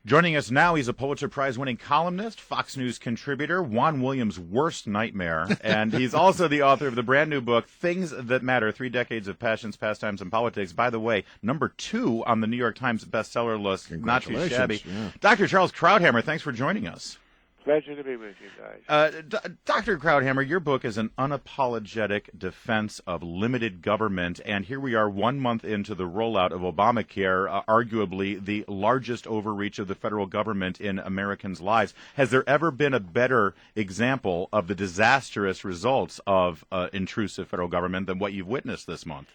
Joining us now, he's a Pulitzer Prize-winning columnist, Fox News contributor, Juan Williams' worst nightmare, and he's also the author of the brand new book, Things That Matter, 3 Decades of Passions, Pastimes, and Politics. By the way, #2 on the New York Times bestseller list. Not too shabby. Yeah. Dr. Charles Krauthammer, thanks for joining us. Pleasure to be with you guys. Dr. Krauthammer, your book is an unapologetic defense of limited government, and here we are 1 month into the rollout of Obamacare, arguably the largest overreach of the federal government in Americans' lives. Has there ever been a better example of the disastrous results of intrusive federal government than what you've witnessed this month?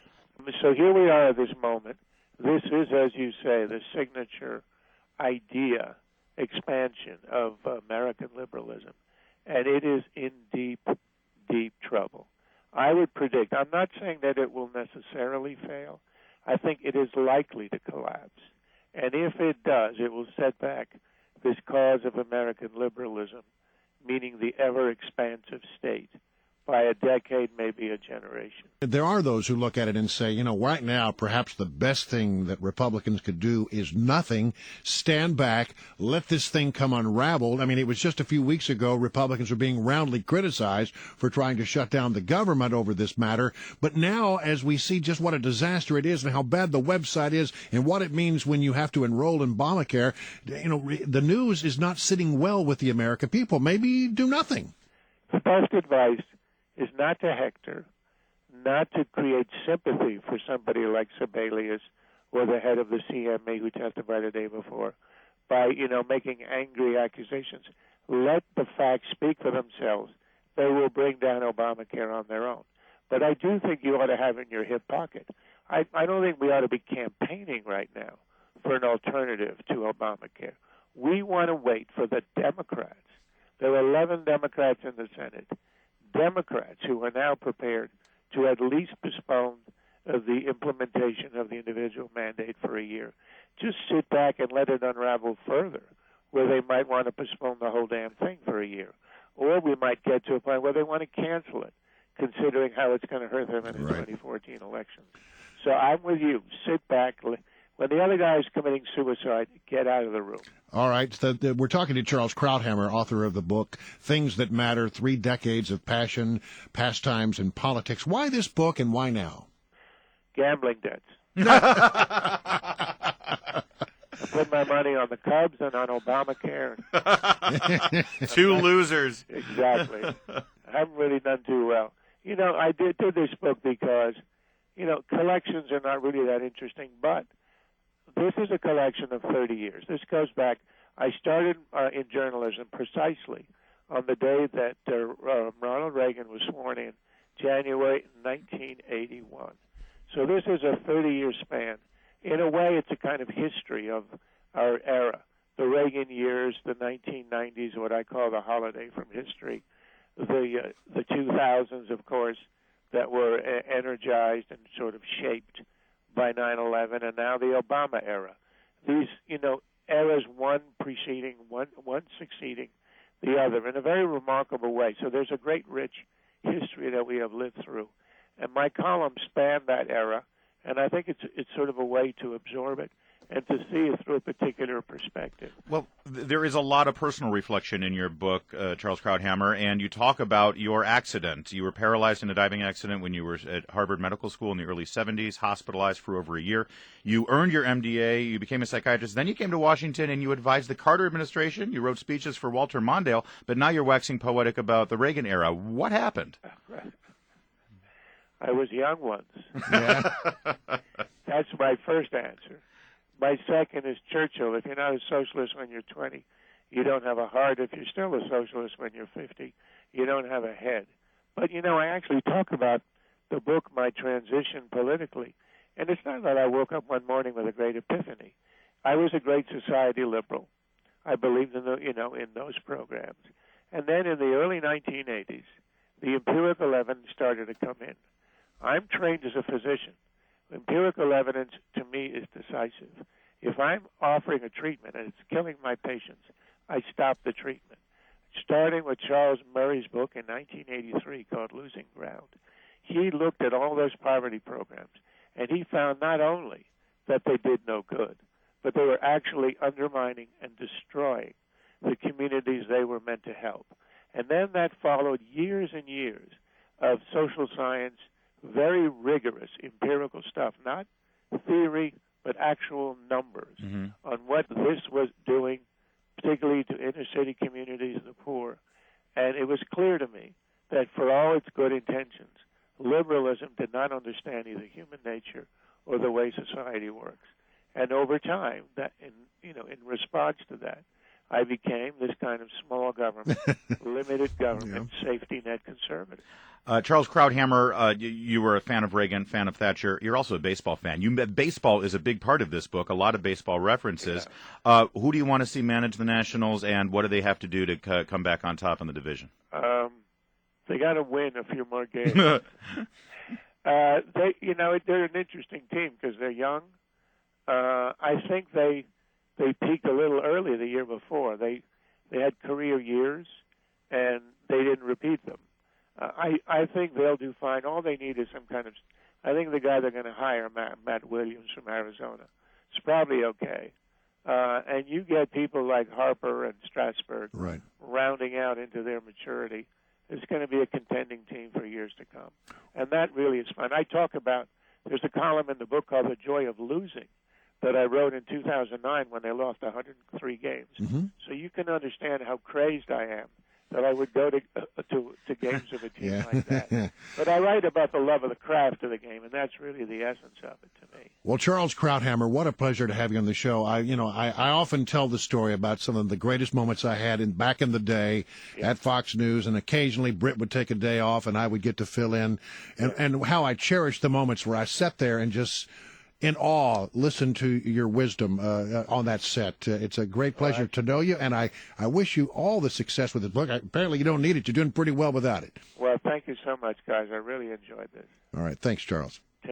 So here we are at this moment. This is, as you say, the signature idea expansion of American liberalism, and it is in deep, deep trouble. I would predict, I'm not saying that it will necessarily fail, I think it is likely to collapse. And if it does, it will set back this cause of American liberalism, meaning the ever-expansive state, by a decade, maybe a generation. There are those who look at it and say, right now, perhaps the best thing that Republicans could do is nothing, stand back, let this thing come unraveled. I mean, it was just a few weeks ago, Republicans were being roundly criticized for trying to shut down the government over this matter. But now, as we see just what a disaster it is and how bad the website is and what it means when you have to enroll in Obamacare, the news is not sitting well with the American people. Maybe do nothing. The best advice is not to hector, not to create sympathy for somebody like Sebelius or the head of the CME who testified the day before by, making angry accusations. Let the facts speak for themselves. They will bring down Obamacare on their own. But I do think you ought to have it in your hip pocket. I don't think we ought to be campaigning right now for an alternative to Obamacare. We want to wait for the Democrats. There are 11 Democrats in the Senate. Democrats who are now prepared to at least postpone the implementation of the individual mandate for a year. Just sit back and let it unravel further, where they might want to postpone the whole damn thing for a year. Or we might get to a point where they want to cancel it, considering how it's going to hurt them in the 2014 elections. So I'm with you. Sit back. When the other guy is committing suicide, get out of the room. All right. We're talking to Charles Krauthammer, author of the book, Things That Matter, 3 Decades of Passion, Pastimes, and Politics. Why this book and why now? Gambling debts. I put my money on the Cubs and on Obamacare. 2 losers. Exactly. I haven't really done too well. I did this book because, collections are not really that interesting, but this is a collection of 30 years. This goes back. I started in journalism precisely on the day that Ronald Reagan was sworn in, January 1981. So this is a 30-year span. In a way, it's a kind of history of our era. The Reagan years, the 1990s, what I call the holiday from history, the 2000s, of course, that were energized and sort of shaped by 9/11, and now the Obama era. These, eras, one succeeding the other in a very remarkable way. So there's a great, rich history that we have lived through. And my columns span that era, and I think it's sort of a way to absorb it and to see it through a particular perspective. Well, there is a lot of personal reflection in your book, Charles Krauthammer, and you talk about your accident. You were paralyzed in a diving accident when you were at Harvard Medical School in the early 70s, hospitalized for over a year. You earned your MDA, you became a psychiatrist, then you came to Washington and you advised the Carter administration, you wrote speeches for Walter Mondale, but now you're waxing poetic about the Reagan era. What happened? I was young once. Yeah. That's my first answer. My second is Churchill. If you're not a socialist when you're 20, you don't have a heart. If you're still a socialist when you're 50, you don't have a head. But, I actually talk about the book, my transition politically. And it's not that I woke up one morning with a great epiphany. I was a great society liberal. I believed in in those programs. And then in the early 1980s, the empirical evidence started to come in. I'm trained as a physician. Empirical evidence, to me, is decisive. If I'm offering a treatment and it's killing my patients, I stop the treatment. Starting with Charles Murray's book in 1983 called Losing Ground, he looked at all those poverty programs, and he found not only that they did no good, but they were actually undermining and destroying the communities they were meant to help. And then that followed years and years of social science, very rigorous empirical stuff, not theory, but actual numbers on what this was doing, particularly to inner city communities, the poor. And it was clear to me that for all its good intentions, liberalism did not understand either human nature or the way society works. And over time, that in response to that, I became this kind of small government, limited government, safety net conservative. Charles Krauthammer, you were a fan of Reagan, fan of Thatcher. You're also a baseball fan. Baseball is a big part of this book, a lot of baseball references. Yeah. Who do you want to see manage the Nationals, and what do they have to do to come back on top in the division? They got to win a few more games. They're an interesting team because they're young. I think they peaked a little early the year before. They had career years, and they didn't repeat them. I think they'll do fine. All they need is some kind of. I think the guy they're going to hire, Matt Williams from Arizona, is probably okay. And you get people like Harper and Strasburg rounding out into their maturity. It's going to be a contending team for years to come. And that really is fun. I talk about, there's a column in the book called The Joy of Losing that I wrote in 2009 when they lost 103 games. So you can understand how crazed I am that I would go to games of a team like that. But I write about the love of the craft of the game, and that's really the essence of it to me. Well, Charles Krauthammer, what a pleasure to have you on the show. I often tell the story about some of the greatest moments I had back in the day at Fox News, and occasionally Britt would take a day off, and I would get to fill in, and how I cherish the moments where I sat there and just in awe, listen to your wisdom on that set. It's a great pleasure to know you, and I wish you all the success with the book. Apparently you don't need it. You're doing pretty well without it. Well, thank you so much, guys. I really enjoyed this. All right. Thanks, Charles.